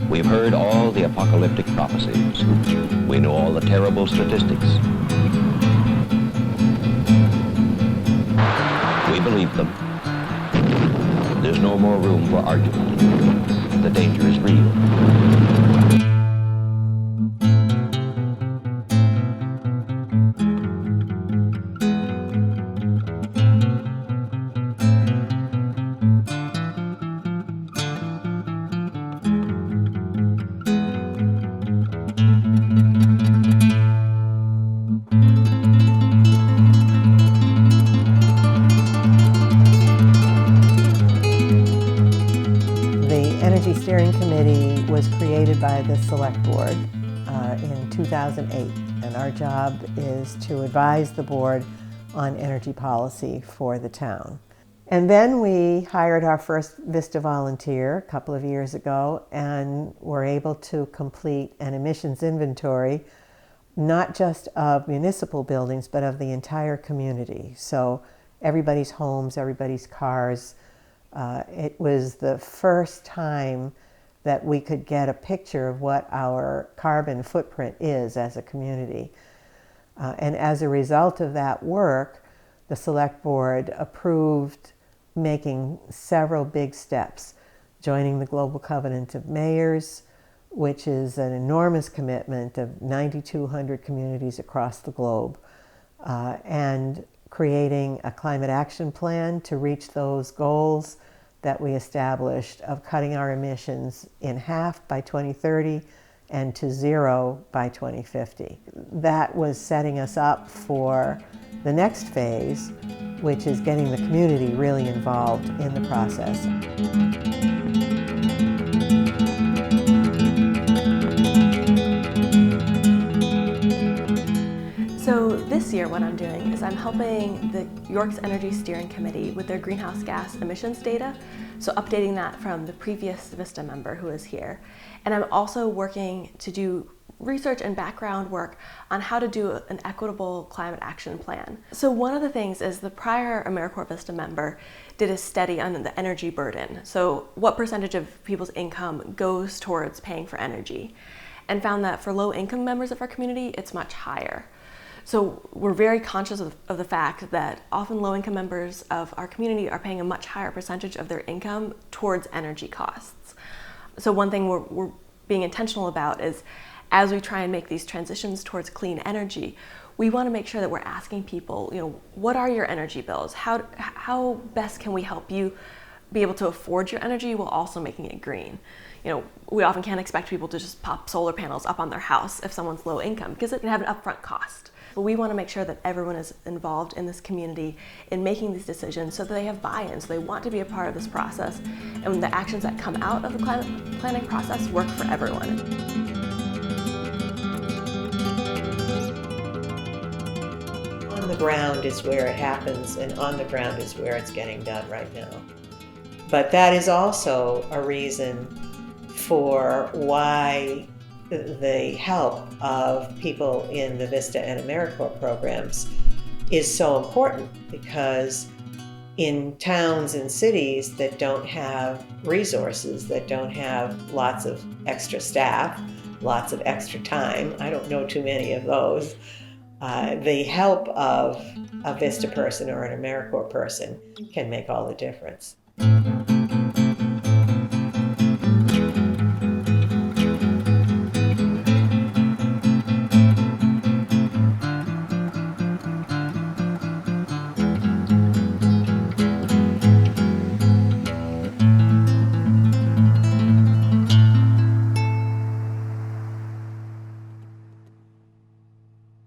We've heard all the apocalyptic prophecies. We know all the terrible statistics. We believe them. There's no more room for argument. The danger is real. Energy Steering Committee was created by the Select Board in 2008, and our job is to advise the board on energy policy for the town. And then we hired our first VISTA volunteer a couple of years ago, and were able to complete an emissions inventory, not just of municipal buildings, but of the entire community. So everybody's homes, everybody's cars. It was the first time that we could get a picture of what our carbon footprint is as a community. And as a result of that work, the Select Board approved making several big steps, joining the Global Covenant of Mayors, which is an enormous commitment of 9,200 communities across the globe, and creating a climate action plan to reach those goals that we established of cutting our emissions in half by 2030 and to zero by 2050. That was setting us up for the next phase, which is getting the community really involved in the process. So this year what I'm doing is I'm helping the York's Energy Steering Committee with their greenhouse gas emissions data, so updating that from the previous VISTA member who is here. And I'm also working to do research and background work on how to do an equitable climate action plan. So one of the things is the prior AmeriCorps VISTA member did a study on the energy burden. So what percentage of people's income goes towards paying for energy, and found that for low income members of our community, it's much higher. So we're very conscious of the fact that often low-income members of our community are paying a much higher percentage of their income towards energy costs. So one thing we're being intentional about is, as we try and make these transitions towards clean energy, we want to make sure that we're asking people, what are your energy bills? How best can we help you be able to afford your energy while also making it green? We often can't expect people to just pop solar panels up on their house if someone's low income, because it can have an upfront cost. But we want to make sure that everyone is involved in this community in making these decisions so that they have buy-in, so they want to be a part of this process, and the actions that come out of the climate planning process work for everyone. On the ground is where it happens, and on the ground is where it's getting done right now. But that is also a reason for why the help of people in the VISTA and AmeriCorps programs is so important, because in towns and cities that don't have resources, that don't have lots of extra staff, lots of extra time, I don't know too many of those, the help of a VISTA person or an AmeriCorps person can make all the difference.